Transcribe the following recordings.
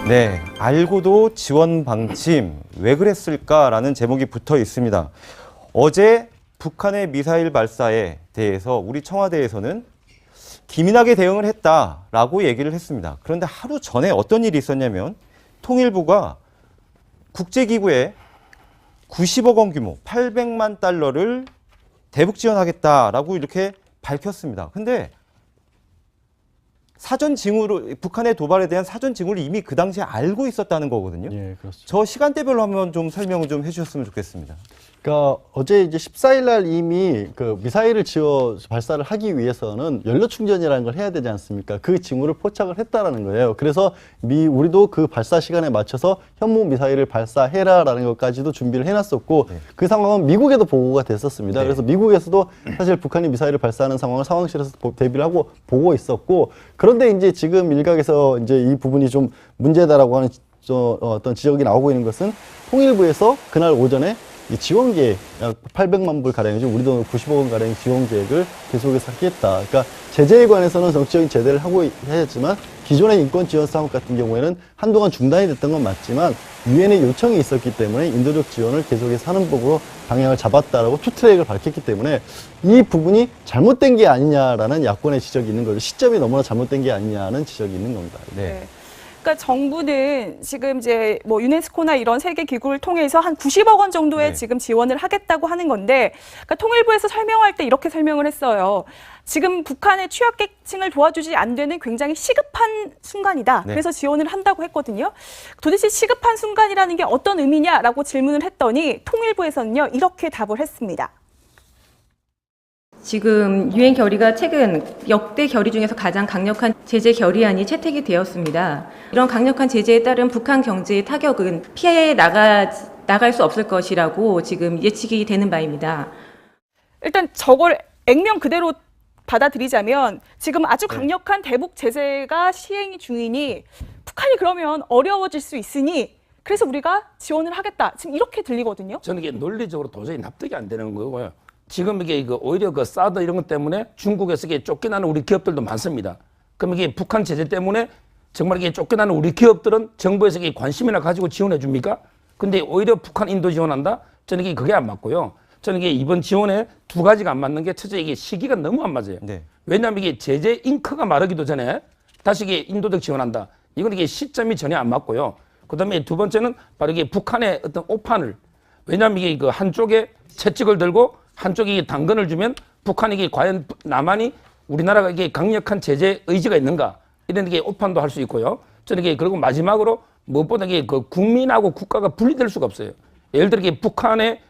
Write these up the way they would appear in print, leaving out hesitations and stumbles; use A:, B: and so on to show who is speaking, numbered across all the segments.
A: 네, 알고도 지원 방침 왜 그랬을까라는 제목이 붙어 있습니다. 어제 북한의 미사일 발사에 대해서 우리 청와대에서는 기민하게 대응을 했다라고 얘기를 했습니다. 그런데 하루 전에 어떤 일이 있었냐면 통일부가 국제기구에 90억 원 규모 800만 달러를 대북 지원하겠다라고 이렇게 밝혔습니다. 근데 사전 징후로 북한의 도발에 대한 사전 징후를 이미 그 당시에 알고 있었다는 거거든요.
B: 예, 그렇습니다.
A: 저 시간대별로 한번 좀 설명을 좀 해주셨으면 좋겠습니다.
B: 그러니까 어제 이제 14일 날 이미 그 미사일을 발사를 하기 위해서는 연료 충전이라는 걸 해야 되지 않습니까? 그 징후를 포착을 했다라는 거예요. 그래서 우리도 그 발사 시간에 맞춰서 현무 미사일을 발사해라라는 것까지도 준비를 해놨었고
A: 네.
B: 그 상황은 미국에도 보고가 됐었습니다.
A: 네.
B: 그래서 미국에서도 사실 북한이 미사일을 발사하는 상황을 상황실에서 대비를 하고 보고 있었고 그런데 이제 지금 일각에서 이제 이 부분이 좀 문제다라고 하는 어떤 지적이 나오고 있는 것은 통일부에서 그날 오전에 이 지원 계획, 약 800만 불 가량이죠. 우리 돈으로 90억 원 가량의 지원 계획을 계속해서 하겠다. 그러니까 제재에 관해서는 정치적인 제재를 하고 해야지만 기존의 인권 지원 사업 같은 경우에는 한동안 중단이 됐던 건 맞지만 유엔의 요청이 있었기 때문에 인도적 지원을 계속해서 하는 법으로 방향을 잡았다라고 투트랙을 밝혔기 때문에 이 부분이 잘못된 게 아니냐라는 야권의 지적이 있는 거죠. 시점이 너무나 잘못된 게 아니냐는 지적이 있는 겁니다.
A: 네.
C: 그러니까 정부는 지금 이제 뭐 유네스코나 이런 세계 기구를 통해서 한 90억 원 정도의
A: 네.
C: 지금 지원을 하겠다고 하는 건데, 그러니까 통일부에서 설명할 때 이렇게 설명을 했어요. 지금 북한의 취약계층을 도와주지 안 되는 굉장히 시급한 순간이다.
A: 네.
C: 그래서 지원을 한다고 했거든요. 도대체 시급한 순간이라는 게 어떤 의미냐라고 질문을 했더니 통일부에서는요 이렇게 답을 했습니다.
D: 지금 유엔 결의가 최근 역대 결의 중에서 가장 강력한 제재 결의안이 채택이 되었습니다. 이런 강력한 제재에 따른 북한 경제의 타격은 피해 나갈 수 없을 것이라고 지금 예측이 되는 바입니다.
C: 일단 저걸 액면 그대로 받아들이자면 지금 아주 강력한 대북 제재가 시행 중이니 북한이 그러면 어려워질 수 있으니 그래서 우리가 지원을 하겠다. 지금 이렇게 들리거든요.
E: 저는 이게 논리적으로 도저히 납득이 안 되는 거고요. 지금 이게 오히려 그 사드 이런 것 때문에 중국에서 이게 쫓겨나는 우리 기업들도 많습니다. 그럼 이게 북한 제재 때문에 정말 이게 쫓겨나는 우리 기업들은 정부에서 이게 관심이나 가지고 지원해 줍니까? 근데 오히려 북한 인도 지원한다? 저는 이게 그게 안 맞고요. 저는 이게 이번 지원에 두 가지가 안 맞는 게 첫째 이게 시기가 너무 안 맞아요.
A: 네.
E: 왜냐하면 이게 제재 잉크가 마르기도 전에 다시 이게 인도적 지원한다. 이건 이게 시점이 전혀 안 맞고요. 그다음에 두 번째는 바로 이게 북한의 어떤 오판을 왜냐하면 이게 그 한쪽에 채찍을 들고 한쪽이 당근을 주면 북한이 이게 과연 남한이 우리나라가 이게 강력한 제재 의지가 있는가 이런 게 오판도 할 수 있고요. 저는 이게 그리고 마지막으로 무엇보다 이게 그 국민하고 국가가 분리될 수가 없어요. 예를 들어 이게 북한의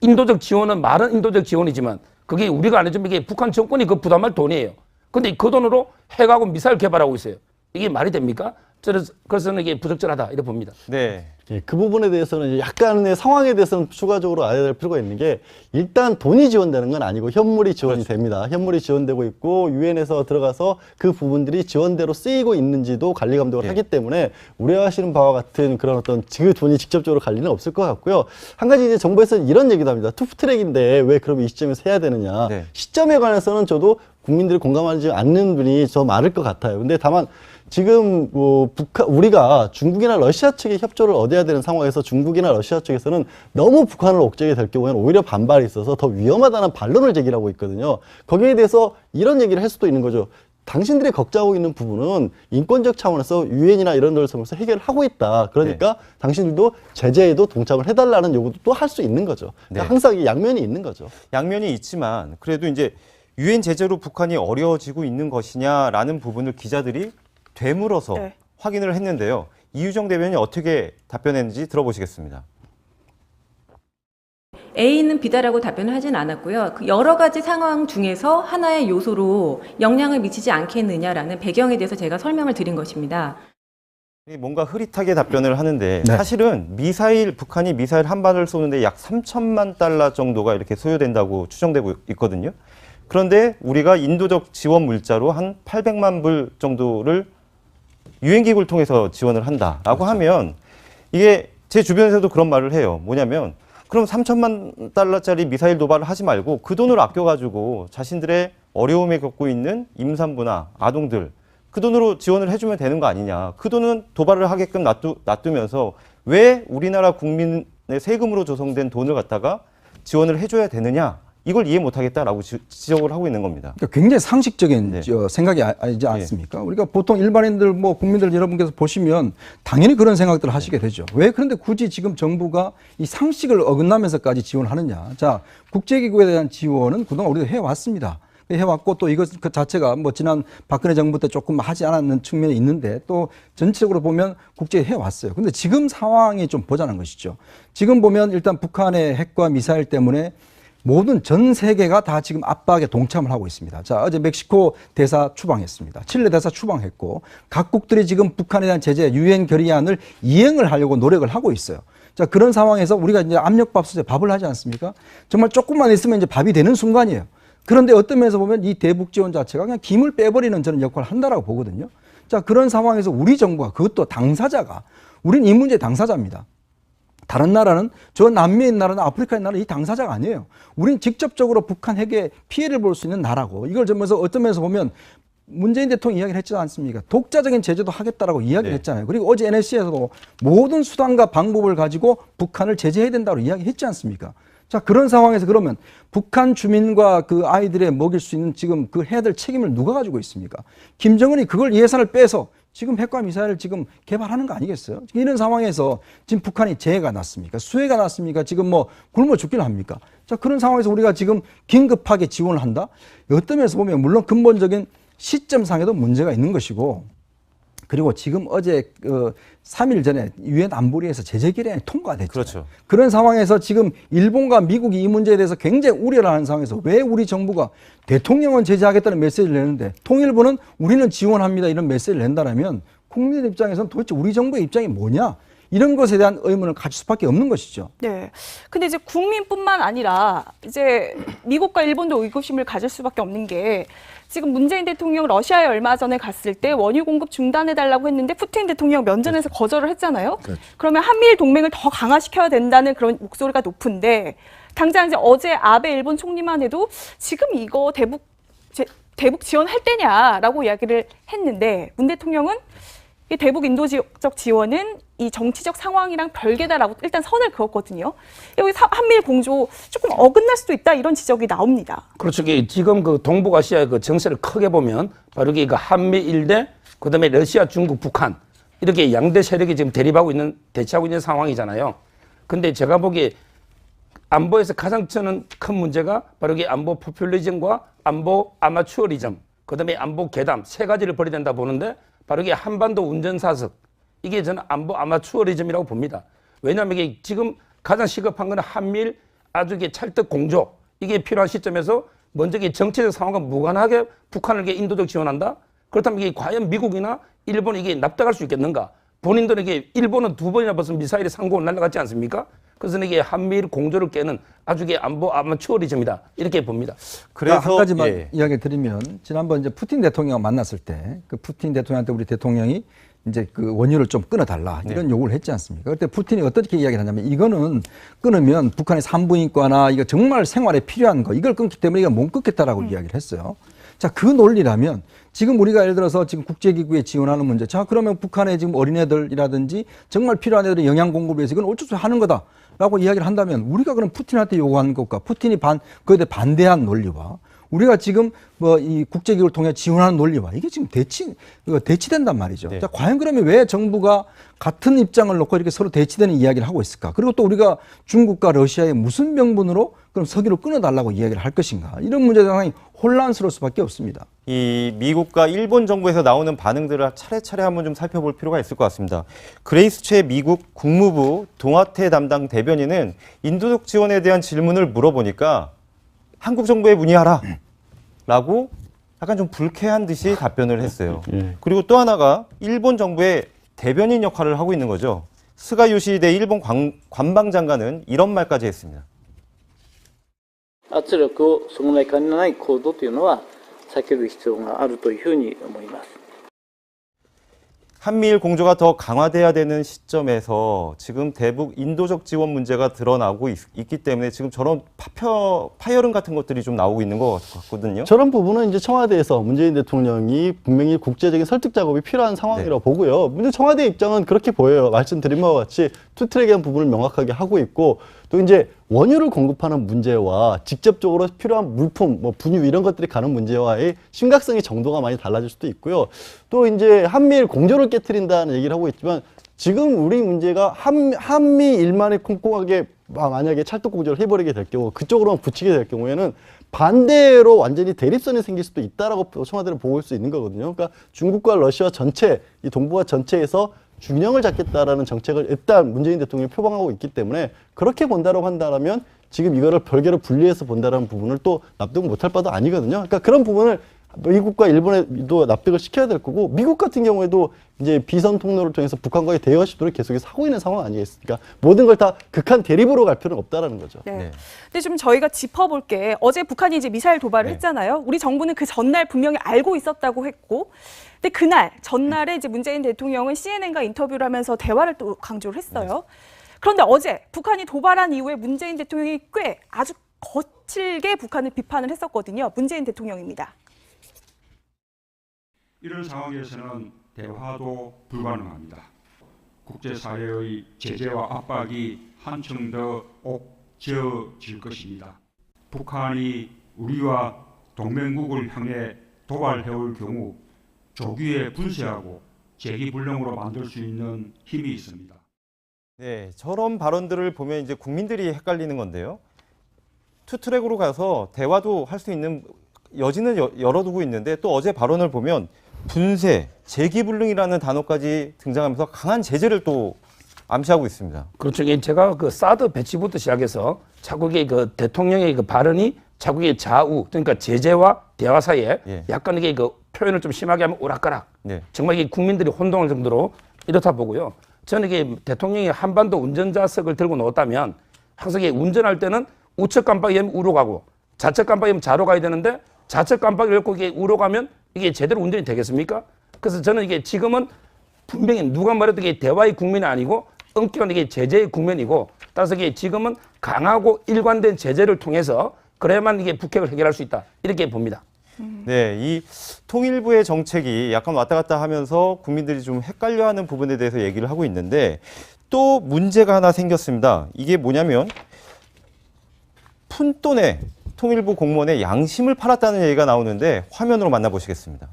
E: 인도적 지원은 말은 인도적 지원이지만 그게 우리가 안 해주면 이게 북한 정권이 그 부담할 돈이에요. 근데 그 돈으로 핵하고 미사일 개발하고 있어요. 이게 말이 됩니까? 그래서 이게 부적절하다 이렇게 봅니다.
A: 네.
B: 예, 그 부분에 대해서는 약간의 상황에 대해서는 추가적으로 알아야 될 필요가 있는 게 일단 돈이 지원되는 건 아니고 현물이 지원이 됩니다. 현물이 지원되고 있고 유엔에서 들어가서 그 부분들이 지원대로 쓰이고 있는지도 관리 감독을 하기 때문에 우려하시는 바와 같은 그런 어떤 그 돈이 직접적으로 갈 리는 없을 것 같고요. 한 가지 이제 정부에서는 이런 얘기도 합니다. 투프트랙인데 왜 그럼 이 시점에서 해야 되느냐.
A: 네.
B: 시점에 관해서는 저도 국민들이 공감하지 않는 분이 더 많을 것 같아요. 근데 다만 지금 우리가 중국이나 러시아 측의 협조를 얻어야 되는 상황에서 중국이나 러시아 측에서는 너무 북한을 옥죄게 될 경우에는 오히려 반발이 있어서 더 위험하다는 반론을 제기하고 있거든요. 거기에 대해서 이런 얘기를 할 수도 있는 거죠. 당신들이 걱정하고 있는 부분은 인권적 차원에서 유엔이나 이런 데를 통해서 해결을 하고 있다. 그러니까 당신들도 제재에도 동참을 해달라는 요구도 또 할 수 있는 거죠. 그러니까
A: 네.
B: 항상 이 양면이 있는 거죠.
A: 양면이 있지만 그래도 이제 유엔 제재로 북한이 어려워지고 있는 것이냐라는 부분을 기자들이 되물어서
C: 네.
A: 확인을 했는데요. 이유정 대변인이 어떻게 답변했는지 들어보시겠습니다.
D: A는 B다라고 답변을 하진 않았고요. 그 여러 가지 상황 중에서 하나의 요소로 영향을 미치지 않겠느냐라는 배경에 대해서 제가 설명을 드린 것입니다.
A: 뭔가 흐릿하게 답변을 하는데
B: 네.
A: 사실은 북한이 미사일 한 발을 쏘는데 약 3천만 달러 정도가 이렇게 소요된다고 추정되고 있거든요. 그런데 우리가 인도적 지원 물자로 한 800만 불 정도를 유엔기구를 통해서 지원을 한다라고 하면 이게 제 주변에서도 그런 말을 해요. 뭐냐면 그럼 3천만 달러짜리 미사일 도발을 하지 말고 그 돈을 아껴가지고 자신들의 어려움에 겪고 있는 임산부나 아동들 그 돈으로 지원을 해주면 되는 거 아니냐. 그 돈은 도발을 하게끔 놔두면서 왜 우리나라 국민의 세금으로 조성된 돈을 갖다가 지원을 해줘야 되느냐. 이걸 이해 못하겠다라고 지적을 하고 있는 겁니다.
F: 그러니까 굉장히 상식적인
A: 네.
F: 생각이 아니지 않습니까? 우리가 보통 일반인들, 뭐 국민들 여러분께서 보시면 당연히 그런 생각들을 하시게 되죠. 왜 그런데 굳이 지금 정부가 이 상식을 어긋나면서까지 지원하느냐? 자, 국제기구에 대한 지원은 그동안 우리가 해왔습니다. 해왔고 또 이것 그 자체가 뭐 지난 박근혜 정부 때 조금 하지 않았는 측면이 있는데 또 전체적으로 보면 국제에 해왔어요. 근데 지금 상황이 좀 보자는 것이죠. 지금 보면 일단 북한의 핵과 미사일 때문에 모든 전 세계가 다 지금 압박에 동참을 하고 있습니다. 자, 어제 멕시코 대사 추방했습니다. 칠레 대사 추방했고 각국들이 지금 북한에 대한 제재 유엔 결의안을 이행을 하려고 노력을 하고 있어요. 자, 그런 상황에서 우리가 이제 압력밥솥에 밥을 하지 않습니까? 정말 조금만 있으면 이제 밥이 되는 순간이에요. 그런데 어떤 면에서 보면 이 대북 지원 자체가 그냥 김을 빼버리는 저는 역할을 한다라고 보거든요. 자, 그런 상황에서 우리 정부가 그것도 당사자가 우리는 이 문제의 당사자입니다. 다른 나라는 저 남미의 나라나 아프리카의 나라는 이 당사자가 아니에요. 우리는 직접적으로 북한 핵에 피해를 볼 수 있는 나라고 이걸 점에서 어떤 면에서 보면 문재인 대통령이 이야기를 했지 않습니까? 독자적인 제재도 하겠다라고 이야기를 했잖아요. 그리고 어제 NSC에서도 모든 수단과 방법을 가지고 북한을 제재해야 된다고 이야기했지 않습니까? 자, 그런 상황에서 그러면 북한 주민과 그 아이들의 먹일 수 있는 지금 그 해야 될 책임을 누가 가지고 있습니까? 김정은이 그걸 예산을 빼서 지금 핵과 미사일을 지금 개발하는 거 아니겠어요? 이런 상황에서 지금 북한이 재해가 났습니까? 수해가 났습니까? 지금 뭐 굶어 죽기를 합니까? 자, 그런 상황에서 우리가 지금 긴급하게 지원을 한다? 어떤 면에서 보면 물론 근본적인 시점상에도 문제가 있는 것이고 그리고 지금 어제 3일 전에 유엔 안보리에서 제재 결의안이 통과됐죠.
A: 그렇죠.
F: 그런 상황에서 지금 일본과 미국이 이 문제에 대해서 굉장히 우려를 하는 상황에서 왜 우리 정부가 대통령은 제재하겠다는 메시지를 내는데 통일부는 우리는 지원합니다 이런 메시지를 낸다면 국민들 입장에서는 도대체 우리 정부의 입장이 뭐냐? 이런 것에 대한 의문을 가질 수밖에 없는 것이죠.
C: 네. 근데 이제 국민뿐만 아니라 이제 미국과 일본도 의구심을 가질 수밖에 없는 게 지금 문재인 대통령 러시아에 얼마 전에 갔을 때 원유 공급 중단해달라고 했는데 푸틴 대통령 면전에서 거절을 했잖아요.
B: 그렇죠.
C: 그러면 한미일 동맹을 더 강화시켜야 된다는 그런 목소리가 높은데 당장 이제 어제 아베 일본 총리만 해도 지금 이거 대북 지원할 때냐라고 이야기를 했는데 문 대통령은 이 대북 인도적 지원은 이 정치적 상황이랑 별개다라고 일단 선을 그었거든요. 여기 한미일 공조 조금 어긋날 수도 있다 이런 지적이 나옵니다.
E: 그렇죠. 지금 그 동북아시아의 그 정세를 크게 보면 바로 그 한미일 대 그다음에 러시아, 중국, 북한 이렇게 양대 세력이 지금 대치하고 있는 상황이잖아요. 근데 제가 보기에 안보에서 가장 저는 큰 문제가 바로 이 안보 포퓰리즘과 안보 아마추어리즘, 그다음에 안보 괴담 세 가지를 벌여야 된다 보는데 바로 이게 한반도 운전사석 이게 저는 안보 아마추어리즘이라고 봅니다. 왜냐하면 이게 지금 가장 시급한 건 한미일 아주 이게 찰떡 공조 이게 필요한 시점에서 먼저 이 정치적 상황과 무관하게 북한을 인도적 지원한다? 그렇다면 이게 과연 미국이나 일본이 이게 납득할 수 있겠는가? 본인들은 이게 일본은 2번이나 벌써 미사일이 상공을 날아갔지 않습니까? 그래서 이게 한미일 공조를 깨는 아주 이게 안보 아마추어리즘이다 이렇게 봅니다.
A: 그래서
F: 한 가지만
A: 예.
F: 이야기 드리면 지난번 이제 푸틴 대통령 만났을 때 그 푸틴 대통령한테 우리 대통령이 이제 그 원유를 좀 끊어달라 이런 요구를 했지 않습니까? 그때 푸틴이 어떻게 이야기를 하냐면 이거는 끊으면 북한의 산부인과나 이거 정말 생활에 필요한 거 이걸 끊기 때문에 이거 못 끊겠다라고 이야기를 했어요. 자, 그 논리라면 지금 우리가 예를 들어서 지금 국제기구에 지원하는 문제. 자, 그러면 북한의 지금 어린애들이라든지 정말 필요한 애들의 영양 공급을 위해서 이건 어쩔 수 없이 하는 거다라고 이야기를 한다면 우리가 그럼 푸틴한테 요구하는 것과 푸틴이 그에 대해 반대한 논리와 우리가 지금 뭐 이 국제기구를 통해 지원하는 논리와 이게 지금 대치된단 말이죠.
A: 네.
F: 자, 과연 그러면 왜 정부가 같은 입장을 놓고 이렇게 서로 대치되는 이야기를 하고 있을까? 그리고 또 우리가 중국과 러시아의 무슨 명분으로 그럼 석유를 끊어달라고 이야기를 할 것인가? 이런 문제 상당히 혼란스러울 수밖에 없습니다.
A: 이 미국과 일본 정부에서 나오는 반응들을 차례차례 한번 좀 살펴볼 필요가 있을 것 같습니다. 그레이스 최 미국 국무부 동아태 담당 대변인은 인도적 지원에 대한 질문을 물어보니까 한국 정부에 문의하라 라고 약간 좀 불쾌한 듯이 답변을 했어요. 그리고 또 하나가 일본 정부의 대변인 역할을 하고 있는 거죠. 스가 요시히데 일본 관방장관은 이런 말까지 했습니다.
G: 圧力を損ないかねない行動というのは避ける必要があるというふうに思います。
A: 한미일 공조가 더 강화돼야 되는 시점에서 지금 대북 인도적 지원 문제가 드러나고 있기 때문에 지금 저런 파열음 같은 것들이 좀 나오고 있는 것 같거든요.
B: 저런 부분은 이제 청와대에서 문재인 대통령이 분명히 국제적인 설득 작업이 필요한 상황이라고 보고요. 문제 청와대 입장은 그렇게 보여요. 말씀드린 바와 같이 투트랙에 대한 부분을 명확하게 하고 있고 또 이제 원유를 공급하는 문제와 직접적으로 필요한 물품, 뭐 분유 이런 것들이 가는 문제와의 심각성의 정도가 많이 달라질 수도 있고요. 또 이제 한미일 공조를 깨트린다는 얘기를 하고 있지만 지금 우리 문제가 한미일만이 꼼꼼하게 만약에 찰떡 공조를 해버리게 될 경우 그쪽으로만 붙이게 될 경우에는 반대로 완전히 대립선이 생길 수도 있다라고 청와대는 보고 올 수 있는 거거든요. 그러니까 중국과 러시아 전체, 이 동북아 전체에서 균형을 잡겠다라는 정책을 일단 문재인 대통령이 표방하고 있기 때문에 그렇게 본다라고 한다면 지금 이거를 별개로 분리해서 본다라는 부분을 또 납득 못할 바도 아니거든요. 그러니까 그런 부분을 미국과 일본에도 납득을 시켜야 될 거고 미국 같은 경우에도 이제 비선 통로를 통해서 북한과의 대화 시도를 계속해서 하고 있는 상황 아니겠습니까? 모든 걸 다 극한 대립으로 갈 필요는 없다라는 거죠.
C: 네.
A: 네.
C: 근데 좀 저희가 짚어볼 게 어제 북한이 이제 미사일 도발을
A: 네.
C: 했잖아요. 우리 정부는 그 전날 분명히 알고 있었다고 했고, 근데 그날 전날에 이제 문재인 대통령은 CNN과 인터뷰를 하면서 대화를 또 강조를 했어요. 그런데 어제 북한이 도발한 이후에 문재인 대통령이 꽤 아주 거칠게 북한을 비판을 했었거든요. 문재인 대통령입니다.
H: 이런 상황에서는 대화도 불가능합니다. 국제사회의 제재와 압박이 한층 더 옥죄어질 것입니다. 북한이 우리와 동맹국을 향해 도발해올 경우 조기에 분쇄하고 재기불능으로 만들 수 있는 힘이 있습니다.
A: 네, 저런 발언들을 보면 이제 국민들이 헷갈리는 건데요. 투트랙으로 가서 대화도 할 수 있는 여지는 열어두고 있는데 또 어제 발언을 보면 분쇄, 재기불능이라는 단어까지 등장하면서 강한 제재를 또 암시하고 있습니다.
E: 그렇죠. 이게 제가 그 사드 배치부터 시작해서 자꾸 이게 그 대통령의 그 발언이 자꾸 이게 좌우, 그러니까 제재와 대화 사이에
A: 예.
E: 약간 이게 그 표현을 좀 심하게 하면 오락가락.
A: 네.
E: 정말 이게 국민들이 혼동할 정도로 이렇다 보고요. 저는 이게 대통령이 한반도 운전자석을 들고 놓았다면 항상 이게 운전할 때는 우측 깜빡이면 우로 가고 좌측 깜빡이면 좌로 가야 되는데 좌측 깜빡이를 열고 이게 우로 가면 이게 제대로 운전이 되겠습니까? 그래서 저는 이게 지금은 분명히 누가 말해도 이게 대화의 국면이 아니고 엄격한 이게 제재의 국면이고 따라서 이게 지금은 강하고 일관된 제재를 통해서 그래야만 이게 북핵을 해결할 수 있다. 이렇게 봅니다.
A: 네, 이 통일부의 정책이 약간 왔다 갔다 하면서 국민들이 좀 헷갈려하는 부분에 대해서 얘기를 하고 있는데 또 문제가 하나 생겼습니다. 이게 뭐냐면 푼돈에 통일부 공무원의 양심을 팔았다는 얘기가 나오는데 화면으로 만나보시겠습니다.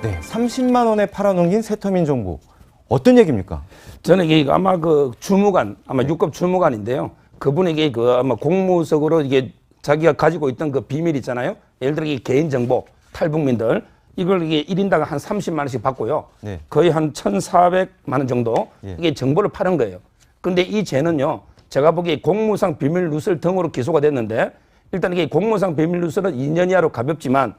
A: 네, 30만 원에 팔아넘긴 새터민 정보. 어떤 얘기입니까?
E: 저는 이게 아마 그 주무관, 아마 6급 주무관인데요. 그분에게 그 아마 공무적으로 이게 자기가 가지고 있던 그 비밀 있잖아요. 예를 들어 이 개인정보, 탈북민들. 이걸 이게 1인당 한 30만 원씩 받고요.
A: 네.
E: 거의 한 1,400만 원 정도
A: 예.
E: 이게 정보를 파는 거예요. 근데 이 죄는요, 제가 보기에 공무상 비밀 누설 등으로 기소가 됐는데 일단 이게 공무상 비밀 누설은 2년 이하로 가볍지만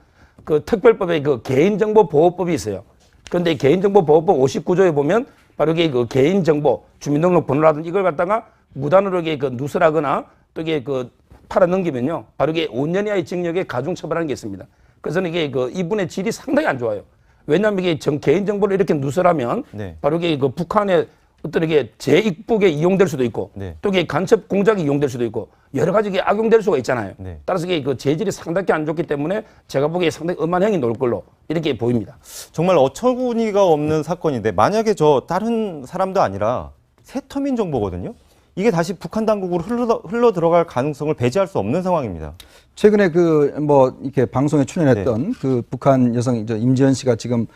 E: 그 특별법에 그 개인정보보호법이 있어요. 그런데 개인정보보호법 59조에 보면 바로 이게 그 개인정보, 주민등록번호라든지 이걸 갖다가 무단으로 이게 그 누설하거나 또 이게 그 팔아 넘기면요, 바로 이게 5년 이하의 징역에 가중처벌하는 게 있습니다. 그래서 이게 그 이분의 질이 상당히 안 좋아요. 왜냐하면 이게 개인정보를 이렇게 누설하면
A: 네.
E: 바로 이게 그 북한의 어떤 이게 재익북에 이용될 수도 있고
A: 네.
E: 또 이게 간첩 공작에 이용될 수도 있고 여러 가지 이게 악용될 수가 있잖아요.
A: 네.
E: 따라서 이게 그 재질이 상당히 안 좋기 때문에 제가 보기에 상당히 엄한 행위 놓을 걸로 이렇게 보입니다.
A: 정말 어처구니가 없는 사건인데 만약에 저 다른 사람도 아니라 새터민 정보거든요. 이게 다시 북한 당국으로 흘러 들어갈 가능성을 배제할 수 없는 상황입니다.
F: 최근에 그 뭐 이렇게 방송에 출연했던 그 북한 여성 임지연 씨가 지금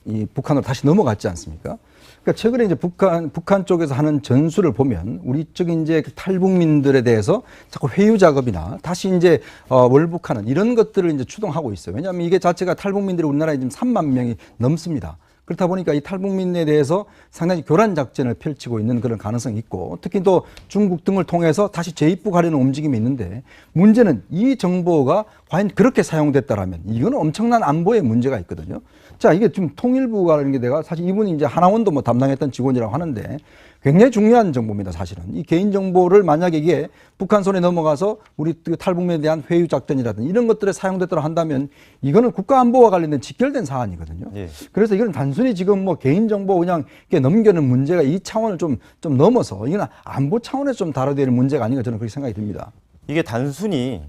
F: 이 북한으로 다시 넘어갔지 않습니까? 그러니까 최근에 이제 북한 쪽에서 하는 전술을 보면 우리 쪽 이제 탈북민들에 대해서 자꾸 회유 작업이나 다시 이제 월북하는 이런 것들을 이제 추동하고 있어요. 왜냐하면 이게 자체가 탈북민들이 우리나라에 지금 3만 명이 넘습니다. 그렇다 보니까 이 탈북민에 대해서 상당히 교란 작전을 펼치고 있는 그런 가능성이 있고 특히 또 중국 등을 통해서 다시 재입국하려는 움직임이 있는데 문제는 이 정보가 과연 그렇게 사용됐다라면 이거는 엄청난 안보에 문제가 있거든요. 자, 이게 좀 통일부가 라는 게 내가 사실 이분이 이제 하나원도 뭐 담당했던 직원이라고 하는데 굉장히 중요한 정보입니다. 사실은 이 개인 정보를 만약에 이게 북한 손에 넘어가서 우리 탈북민에 대한 회유 작전이라든지 이런 것들에 사용되도록 한다면 이거는 국가 안보와 관련된 직결된 사안이거든요.
A: 예.
F: 그래서 이건 단순히 지금 뭐 개인 정보 그냥 이렇게 넘겨는 문제가 이 차원을 좀 넘어서 이건 안보 차원에서 좀 다뤄야 될 문제가 아닌가 저는 그렇게 생각이 듭니다.
A: 이게 단순히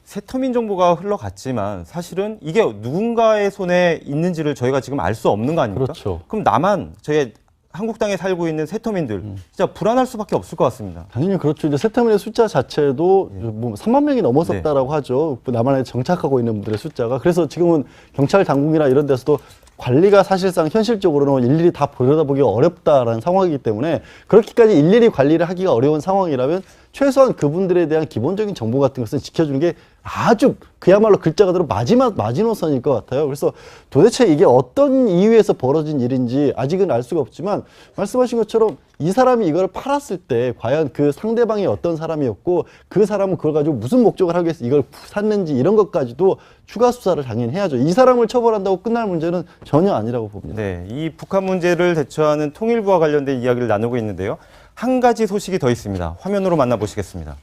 A: 세터민 정보가 흘러갔지만 사실은 이게 누군가의 손에 있는지를 저희가 지금 알 수 없는 거 아닙니까?
B: 그렇죠.
A: 그럼 나만 저희 한국 땅에 살고 있는 세터민들 진짜 불안할 수밖에 없을 것 같습니다.
B: 당연히 그렇죠. 이제 세터민의 숫자 자체도 뭐 3만 명이 넘어섰다라고 하죠. 남한에 정착하고 있는 분들의 숫자가. 그래서 지금은 경찰 당국이나 이런 데서도 관리가 사실상 현실적으로는 일일이 다 들여다보기가 어렵다라는 상황이기 때문에 그렇게까지 일일이 관리를 하기가 어려운 상황이라면 최소한 그분들에 대한 기본적인 정보 같은 것은 지켜주는 게 아주 그야말로 글자 그대로 마지노선일 것 같아요. 그래서 도대체 이게 어떤 이유에서 벌어진 일인지 아직은 알 수가 없지만 말씀하신 것처럼 이 사람이 이걸 팔았을 때 과연 그 상대방이 어떤 사람이었고 그 사람은 그걸 가지고 무슨 목적을 하기 위해서 이걸 샀는지 이런 것까지도 추가 수사를 당연히 해야죠. 이 사람을 처벌한다고 끝날 문제는 전혀 아니라고 봅니다.
A: 네, 이 북한 문제를 대처하는 통일부와 관련된 이야기를 나누고 있는데요. 한 가지 소식이 더 있습니다. 화면으로 만나보시겠습니다.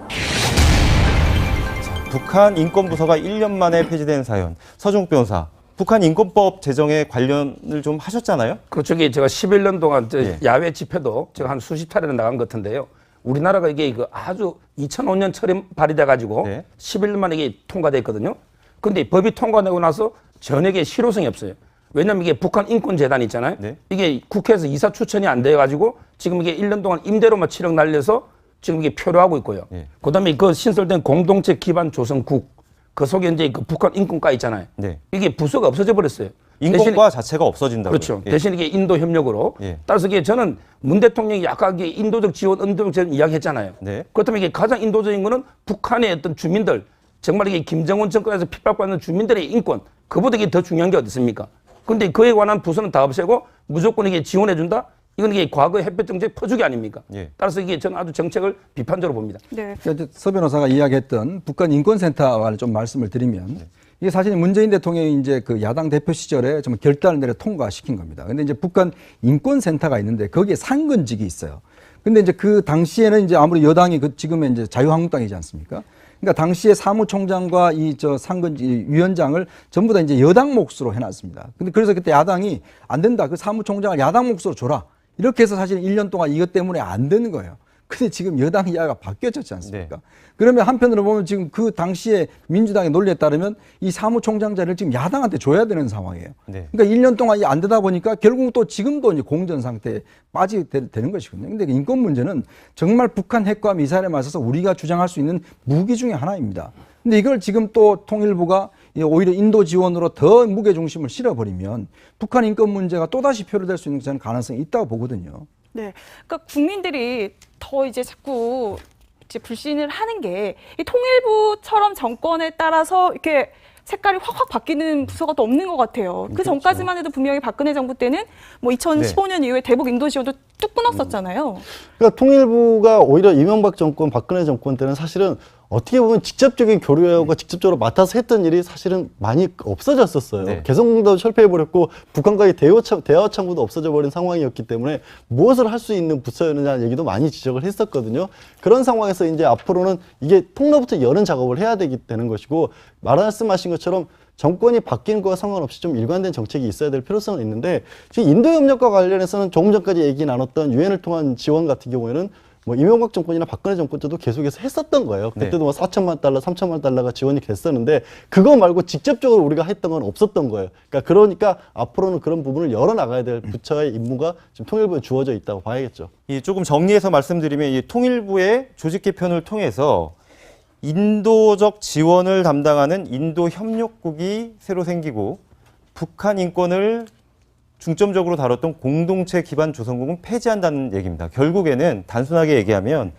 A: 자, 북한 인권부서가 1년 만에 폐지된 사연. 서종 변호사, 북한 인권법 제정에 관련을 좀 하셨잖아요?
E: 그렇죠. 이게 제가 11년 동안
A: 예.
E: 야외 집회도 제가 한 수십 차례는 나간 것 같은데요. 우리나라가 이게 아주 2005년 처럼 발의돼 가지고
A: 네.
E: 11년 만에 이게 통과됐거든요. 그런데 법이 통과되고 나서 전혀 실효성이 없어요. 왜냐하면 이게 북한 인권재단 있잖아요.
A: 네.
E: 이게 국회에서 이사 추천이 안 돼가지고 지금 이게 1년 동안 임대료만 7억 날려서 지금 이게 표류하고 있고요.
A: 네.
E: 그다음에 그 신설된 공동체 기반 조성국 그 속에 이제 그 북한 인권과 있잖아요.
A: 네.
E: 이게 부서가 없어져 버렸어요.
A: 인권과 자체가 없어진다고요.
E: 그렇죠.
A: 예.
E: 대신 이게 인도 협력으로.
A: 예.
E: 따라서 이게 저는 문 대통령이 아까 이게 인도적 지원, 인도적 지원 이야기했잖아요.
A: 네.
E: 그렇다면 이게 가장 인도적인 거는 북한의 어떤 주민들, 정말 이게 김정은 정권에서 핍박받는 주민들의 인권, 그보다 이게 더 중요한 게 어디 있습니까? 그런데 그에 관한 부서는 다 없애고 무조건 이게 지원해준다? 이건 이게 과거 햇볕 정책 퍼주기 아닙니까?
A: 예.
E: 따라서 이게 저는 아주 정책을 비판적으로 봅니다.
C: 네.
F: 그러니까 이제 서 변호사가 이야기했던 북한 인권센터와 좀 말씀을 드리면 이게 사실 문재인 대통령이 이제 그 야당 대표 시절에 좀 결단을 내려 통과시킨 겁니다. 근데 이제 북한 인권센터가 있는데 거기에 상근직이 있어요. 근데 이제 그 당시에는 이제 아무리 여당이 그 지금의 이제 자유한국당이지 않습니까? 그러니까 당시에 사무총장과 이 저 상근직 위원장을 전부 다 이제 여당 몫으로 해놨습니다. 근데 그래서 그때 야당이 안 된다. 그 사무총장을 야당 몫으로 줘라. 이렇게 해서 사실 1년 동안 이것 때문에 안 되는 거예요. 근데 지금 여당 이야기가 바뀌어졌지 않습니까?
A: 네.
F: 그러면 한편으로 보면 지금 그 당시에 민주당의 논리에 따르면 이 사무총장 자리를 지금 야당한테 줘야 되는 상황이에요.
A: 네.
F: 그러니까 1년 동안 안 되다 보니까 결국 또 지금도 이제 공전 상태에 빠지게 되는 것이거든요. 근데 인권 문제는 정말 북한 핵과 미사일에 맞서서 우리가 주장할 수 있는 무기 중에 하나입니다. 근데 이걸 지금 또 통일부가 오히려 인도 지원으로 더 무게 중심을 실어버리면 북한 인권 문제가 또다시 표류될 수 있는 저는 가능성이 있다고 보거든요.
C: 네. 그러니까 국민들이 더 이제 자꾸 이제 불신을 하는 게 이 통일부처럼 정권에 따라서 이렇게 색깔이 확확 바뀌는 부서가 또 없는 것 같아요. 그 전까지만 해도 분명히 박근혜 정부 때는 뭐 2015년 이후에 대북 인도 지원도 뚝 끊었었잖아요.
B: 그러니까 통일부가 오히려 이명박 정권, 박근혜 정권 때는 사실은 어떻게 보면 직접적인 교류하고 직접적으로 맡아서 했던 일이 사실은 많이 없어졌었어요.
A: 네.
B: 개성공단도 철폐해버렸고 북한과의 대화 창구도 없어져 버린 상황이었기 때문에 무엇을 할 수 있는 부서였느냐는 얘기도 많이 지적을 했었거든요. 그런 상황에서 이제 앞으로는 이게 통로부터 여는 작업을 해야 되는 것이고 말씀하신 것처럼 정권이 바뀌는 거와 상관없이 좀 일관된 정책이 있어야 될 필요성은 있는데 지금 인도협력과 관련해서는 조금 전까지 얘기 나눴던 유엔을 통한 지원 같은 경우에는 뭐 이명박 정권이나 박근혜 정권 때도 계속해서 했었던 거예요. 그때도 뭐 4천만 달러, 3천만 달러가 지원이 됐었는데 그거 말고 직접적으로 우리가 했던 건 없었던 거예요. 그러니까 앞으로는 그런 부분을 열어나가야 될 부처의 임무가 지금 통일부에 주어져 있다고 봐야겠죠.
A: 이 조금 정리해서 말씀드리면 이 통일부의 조직 개편을 통해서 인도적 지원을 담당하는 인도 협력국이 새로 생기고 북한 인권을 중점적으로 다뤘던 공동체 기반 조성국은 폐지한다는 얘기입니다. 결국에는 단순하게 얘기하면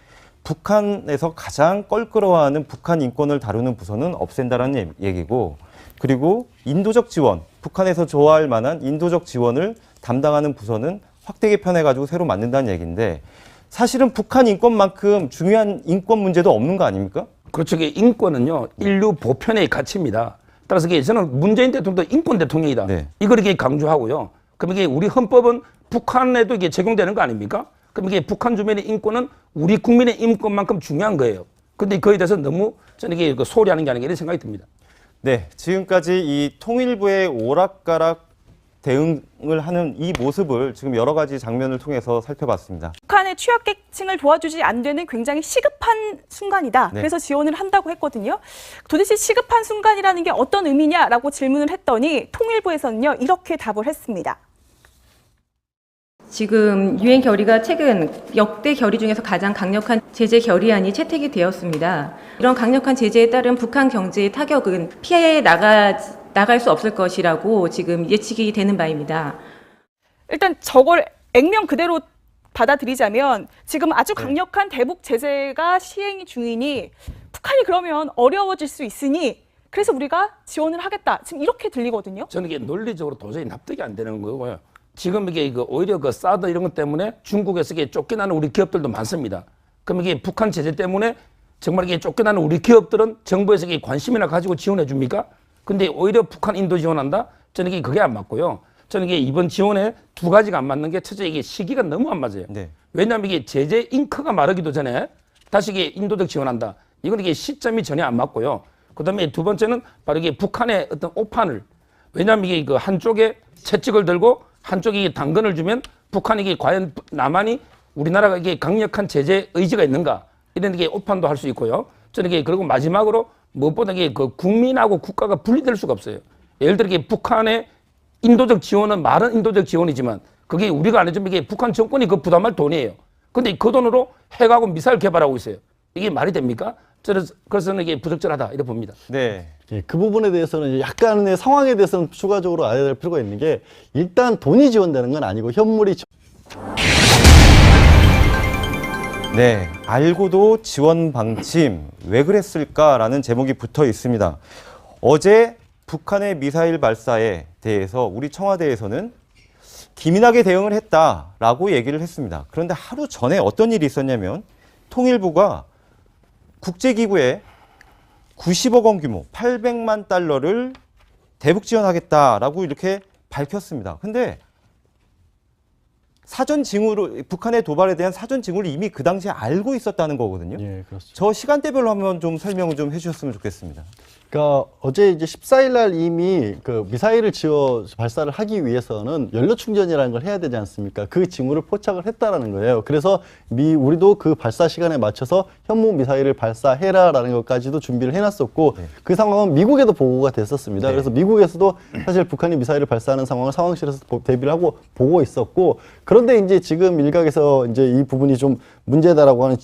A: 북한에서 가장 껄끄러워하는 북한 인권을 다루는 부서는 없앤다라는 얘기고 그리고 인도적 지원, 북한에서 좋아할 만한 인도적 지원을 담당하는 부서는 확대 개편해가지고 새로 만든다는 얘기인데 사실은 북한 인권만큼 중요한 인권 문제도 없는 거 아닙니까?
E: 그렇죠. 이게 인권은요, 인류 보편의 가치입니다. 따라서 이게 저는 문재인 대통령도 인권 대통령이다.
A: 네.
E: 이걸 이렇게 강조하고요. 그럼 이게 우리 헌법은 북한에도 이게 적용되는 거 아닙니까? 그럼 이게 북한 주민의 인권은 우리 국민의 인권만큼 중요한 거예요. 근데 그에 대해서 너무 저는 이게 소홀히하는 게 아닌가 이런 생각이 듭니다.
A: 네, 지금까지 이 통일부의 오락가락 대응을 하는 이 모습을 지금 여러 가지 장면을 통해서 살펴봤습니다.
C: 북한의 취약계층을 도와주지 안 되는 굉장히 시급한 순간이다.
A: 네.
C: 그래서 지원을 한다고 했거든요. 도대체 시급한 순간이라는 게 어떤 의미냐라고 질문을 했더니 통일부에서는요, 이렇게 답을 했습니다.
D: 지금 유엔 결의가 최근 역대 결의 중에서 가장 강력한 제재 결의안이 채택이 되었습니다. 이런 강력한 제재에 따른 북한 경제의 타격은 피해 나갈 수 없을 것이라고 지금 예측이 되는 바입니다.
C: 일단 저걸 액면 그대로 받아들이자면 지금 아주 강력한 대북 제재가 시행 중이니 북한이 그러면 어려워질 수 있으니 그래서 우리가 지원을 하겠다. 지금 이렇게 들리거든요.
E: 저는 이게 논리적으로 도저히 납득이 안 되는 거고요. 지금 이게 오히려 그 사드 이런 것 때문에 중국에서 이게 쫓겨나는 우리 기업들도 많습니다. 그럼 이게 북한 제재 때문에 정말 이게 쫓겨나는 우리 기업들은 정부에서 이게 관심이나 가지고 지원해 줍니까? 근데 오히려 북한 인도 지원한다? 저는 이게 그게 안 맞고요. 저는 이게 이번 지원에 두 가지가 안 맞는 게 첫째 이게 시기가 너무 안 맞아요.
A: 네.
E: 왜냐하면 이게 제재 잉크가 마르기도 전에 다시 이게 인도적 지원한다. 이건 이게 시점이 전혀 안 맞고요. 그다음에 두 번째는 바로 이게 북한의 어떤 오판을 왜냐하면 이게 그 한쪽에 채찍을 들고 한쪽이 당근을 주면 북한이 이게 과연 남한이 우리나라가 이게 강력한 제재 의지가 있는가 이런 게 오판도 할 수 있고요. 저는 이게 그리고 마지막으로 무엇보다 이게 그 국민하고 국가가 분리될 수가 없어요. 예를 들어 이게 북한의 인도적 지원은 말은 인도적 지원이지만 그게 우리가 안 해주면 이게 북한 정권이 그 부담할 돈이에요. 근데 그 돈으로 핵하고 미사일 개발하고 있어요. 이게 말이 됩니까? 그래서 이게 부적절하다 이렇게 봅니다.
A: 네.
B: 예, 그 부분에 대해서는 약간의 상황에 대해서는 추가적으로 알아야 될 필요가 있는 게 일단 돈이 지원되는 건 아니고 현물이
A: 네, 알고도 지원 방침 왜 그랬을까라는 제목이 붙어 있습니다. 어제 북한의 미사일 발사에 대해서 우리 청와대에서는 기민하게 대응을 했다라고 얘기를 했습니다. 그런데 하루 전에 어떤 일이 있었냐면 통일부가 국제기구에 90억 원 규모 800만 달러를 대북 지원하겠다라고 이렇게 밝혔습니다. 근데 사전 징후로 북한의 도발에 대한 사전 징후를 이미 그 당시에 알고 있었다는 거거든요.
B: 예, 그렇습니다.
A: 저 시간대별로 한번 좀 설명을 좀 해주셨으면 좋겠습니다.
B: 그러니까 어제 이제 14일 날 이미 그 미사일을 발사를 하기 위해서는 연료 충전이라는 걸 해야 되지 않습니까? 그 징후를 포착을 했다라는 거예요. 그래서 우리도 그 발사 시간에 맞춰서 현무 미사일을 발사해라라는 것까지도 준비를 해놨었고
A: 네.
B: 그 상황은 미국에도 보고가 됐었습니다.
A: 네.
B: 그래서 미국에서도 사실 북한이 미사일을 발사하는 상황을 상황실에서 대비를 하고 보고 있었고 그런데 이제 지금 일각에서 이제 이 부분이 좀 문제다라고 하는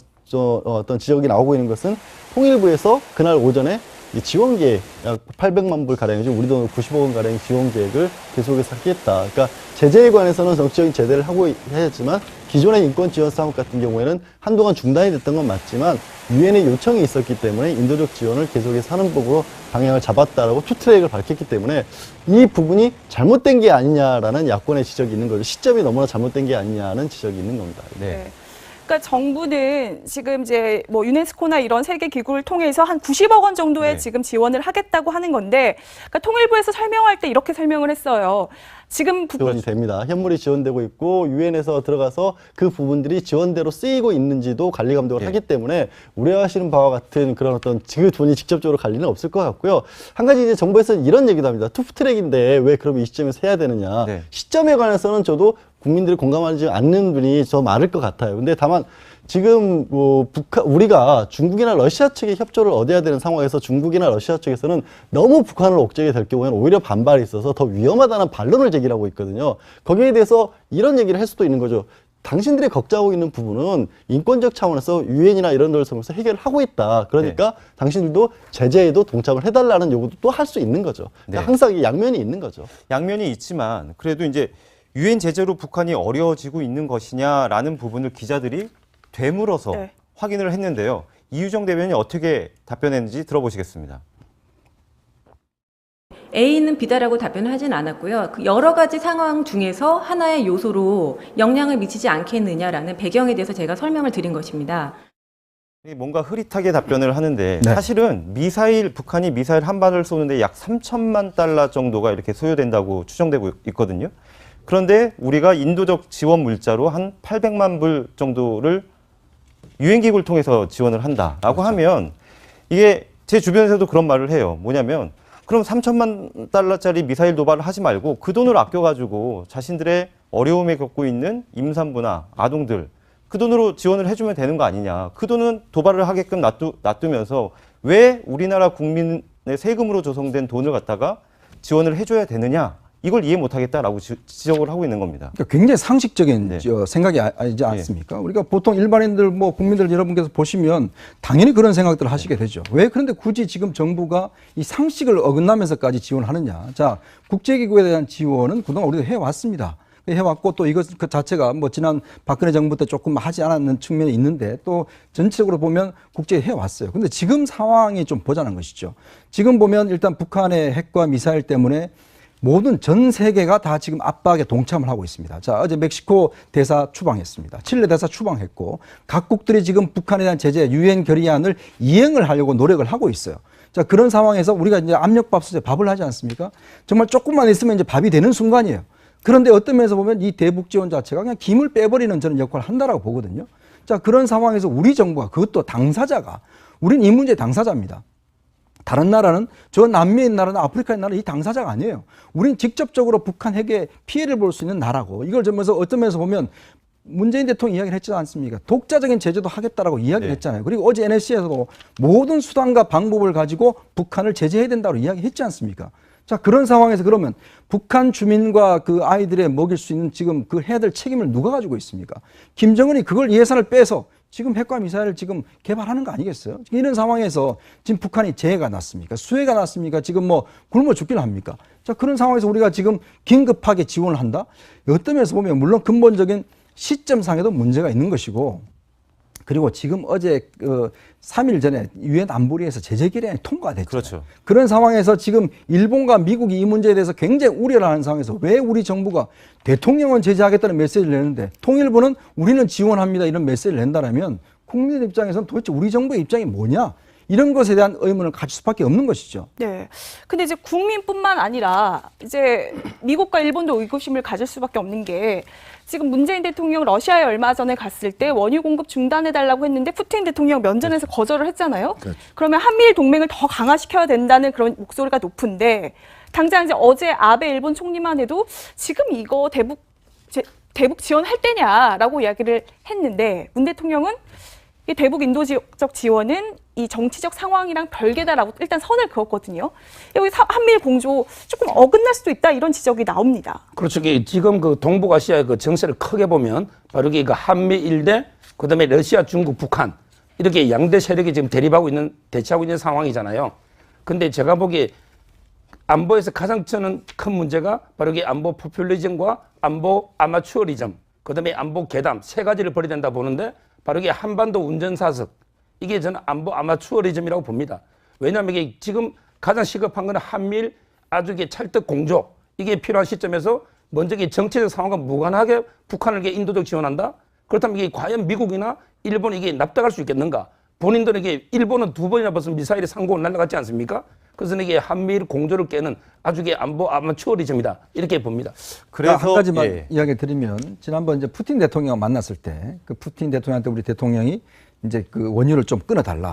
B: 어떤 지적이 나오고 있는 것은 통일부에서 그날 오전에 이 지원 계획, 약 800만 불 가량이죠. 우리 돈으로 90억 원 가량의 지원 계획을 계속해서 하겠다. 그러니까 제재에 관해서는 정치적인 제재를 하고 해야지만 기존의 인권 지원 사업 같은 경우에는 한동안 중단이 됐던 건 맞지만 유엔의 요청이 있었기 때문에 인도적 지원을 계속해서 하는 법으로 방향을 잡았다라고 투트랙을 밝혔기 때문에 이 부분이 잘못된 게 아니냐라는 야권의 지적이 있는 거죠. 시점이 너무나 잘못된 게 아니냐는 지적이 있는 겁니다.
C: 네. 그러니까 정부는 지금 이제 뭐 유네스코나 이런 세계 기구를 통해서 한 90억 원 정도의
A: 네.
C: 지금 지원을 하겠다고 하는 건데, 그러니까 통일부에서 설명할 때 이렇게 설명을 했어요. 지금
B: 지원이 됩니다. 현물이 지원되고 있고 유엔에서 들어가서 그 부분들이 지원대로 쓰이고 있는지도 관리 감독을
A: 네.
B: 하기 때문에 우려하시는 바와 같은 그런 어떤 그 돈이 직접적으로 갈 리는 없을 것 같고요. 한 가지 이제 정부에서는 이런 얘기도 합니다. 투프트랙인데 왜 그럼 이 시점에서 해야 되느냐.
A: 네.
B: 시점에 관해서는 저도 국민들이 공감하지 않는 분이 더 많을 것 같아요. 근데 다만 지금 우리가 중국이나 러시아 측의 협조를 얻어야 되는 상황에서 중국이나 러시아 측에서는 너무 북한을 옥죄게 될 경우에는 오히려 반발이 있어서 더 위험하다는 반론을 제기하고 있거든요. 거기에 대해서 이런 얘기를 할 수도 있는 거죠. 당신들이 걱정하고 있는 부분은 인권적 차원에서 유엔이나 이런 데를 통해서 해결을 하고 있다. 그러니까 당신들도 제재에도 동참을 해달라는 요구도 또 할 수 있는 거죠. 그러니까
A: 네.
B: 항상 이 양면이 있는 거죠.
A: 양면이 있지만 그래도 이제 유엔 제재로 북한이 어려워지고 있는 것이냐라는 부분을 기자들이 되물어서
C: 네.
A: 확인을 했는데요. 이유정 대변인이 어떻게 답변했는지 들어보시겠습니다.
D: A는 B다라고 답변을 하진 않았고요. 그 여러 가지 상황 중에서 하나의 요소로 영향을 미치지 않겠느냐라는 배경에 대해서 제가 설명을 드린 것입니다.
A: 뭔가 흐릿하게 답변을 하는데
F: 네.
A: 사실은 북한이 미사일 한 발을 쏘는데 약 3천만 달러 정도가 이렇게 소요된다고 추정되고 있거든요. 그런데 우리가 인도적 지원 물자로 한 800만 불 정도를 유엔기구를 통해서 지원을 한다라고 하면 이게 제 주변에서도 그런 말을 해요. 뭐냐면 그럼 3천만 달러짜리 미사일 도발을 하지 말고 그 돈을 아껴가지고 자신들의 어려움에 겪고 있는 임산부나 아동들 그 돈으로 지원을 해주면 되는 거 아니냐. 그 돈은 도발을 하게끔 놔두면서 왜 우리나라 국민의 세금으로 조성된 돈을 갖다가 지원을 해줘야 되느냐. 이걸 이해 못하겠다라고 지적을 하고 있는 겁니다.
F: 그러니까 굉장히 상식적인
A: 네.
F: 생각이 아니지 않습니까? 우리가 보통 일반인들, 국민들 여러분께서 보시면 당연히 그런 생각들을 하시게 되죠. 왜 그런데 굳이 지금 정부가 이 상식을 어긋나면서까지 지원하느냐? 자, 국제기구에 대한 지원은 그동안 우리도 해왔습니다. 해왔고 또 이것 그 자체가 지난 박근혜 정부 때 조금 하지 않았는 측면이 있는데 또 전체적으로 보면 국제에 해왔어요. 근데 지금 상황이 좀 보자는 것이죠. 지금 보면 일단 북한의 핵과 미사일 때문에 모든 전 세계가 다 지금 압박에 동참을 하고 있습니다. 자, 어제 멕시코 대사 추방했습니다. 칠레 대사 추방했고 각국들이 지금 북한에 대한 제재 유엔 결의안을 이행을 하려고 노력을 하고 있어요. 자, 그런 상황에서 우리가 이제 압력밥솥에 밥을 하지 않습니까? 정말 조금만 있으면 이제 밥이 되는 순간이에요. 그런데 어떤 면에서 보면 이 대북 지원 자체가 그냥 김을 빼버리는 저는 역할을 한다라고 보거든요. 자, 그런 상황에서 우리 정부가 그것도 당사자가 우린 이 문제 당사자입니다. 다른 나라는 저 남미의 나라나 아프리카의 나라는 이 당사자가 아니에요. 우린 직접적으로 북한 핵에 피해를 볼 수 있는 나라고 이걸 점에서 어떤 면에서 보면 문재인 대통령이 이야기를 했지 않습니까? 독자적인 제재도 하겠다라고 이야기를 했잖아요. 그리고 어제 NSC에서도 모든 수단과 방법을 가지고 북한을 제재해야 된다고 이야기했지 않습니까? 자, 그런 상황에서 그러면 북한 주민과 그 아이들의 먹일 수 있는 지금 그 해야 될 책임을 누가 가지고 있습니까? 김정은이 그걸 예산을 빼서 지금 핵과 미사일을 지금 개발하는 거 아니겠어요? 이런 상황에서 지금 북한이 재해가 났습니까? 수해가 났습니까? 지금 굶어 죽기를 합니까? 자, 그런 상황에서 우리가 지금 긴급하게 지원을 한다? 어떤 면에서 보면 물론 근본적인 시점상에도 문제가 있는 것이고 그리고 지금 어제 3일 전에 유엔 안보리에서 제재 결의안이 통과됐죠.
A: 그렇죠.
F: 그런 상황에서 지금 일본과 미국이 이 문제에 대해서 굉장히 우려를 하는 상황에서 왜 우리 정부가 대통령은 제재하겠다는 메시지를 내는데 통일부는 우리는 지원합니다 이런 메시지를 낸다면 국민들 입장에서는 도대체 우리 정부의 입장이 뭐냐 이런 것에 대한 의문을 가질 수밖에 없는 것이죠.
C: 네. 근데 이제 국민뿐만 아니라 이제 미국과 일본도 의구심을 가질 수밖에 없는 게 지금 문재인 대통령 러시아에 얼마 전에 갔을 때 원유 공급 중단해달라고 했는데 푸틴 대통령 면전에서 거절을 했잖아요. 그렇죠. 그러면 한미일 동맹을 더 강화시켜야 된다는 그런 목소리가 높은데 당장 이제 어제 아베 일본 총리만 해도 지금 이거 대북 지원할 때냐라고 이야기를 했는데 문 대통령은 이 대북 인도적 지원은 이 정치적 상황이랑 별개다라고 일단 선을 그었거든요. 여기 한미일 공조 조금 어긋날 수도 있다 이런 지적이 나옵니다.
E: 그렇죠. 지금 그 동북아시아의 그 정세를 크게 보면 바로 그 한미일 대 그다음에 러시아, 중국, 북한 이렇게 양대 세력이 지금 대치하고 있는 상황이잖아요. 근데 제가 보기에 안보에서 가장 저는 큰 문제가 바로 이 안보 포퓰리즘과 안보 아마추어리즘, 그다음에 안보 괴담 세 가지를 벌여야 된다 보는데 바로 이게 한반도 운전사석 이게 저는 안보 아마추어리즘이라고 봅니다. 왜냐하면 이게 지금 가장 시급한 건 한미일 아주 이게 찰떡 공조 이게 필요한 시점에서 먼저 이 정치적 상황과 무관하게 북한을 인도적 지원한다? 그렇다면 이게 과연 미국이나 일본이 이게 납득할 수 있겠는가? 본인들은 이게 일본은 2번이나 벌써 미사일이 상공을 날아갔지 않습니까? 그래서 이게 한미일 공조를 깨는 아주 이게 안보 아마추어리즘이다 이렇게 봅니다.
F: 그래서 한 가지만 이야기 드리면 지난번 이제 푸틴 대통령 만났을 때 그 푸틴 대통령한테 우리 대통령이 이제 그 원유를 좀 끊어달라.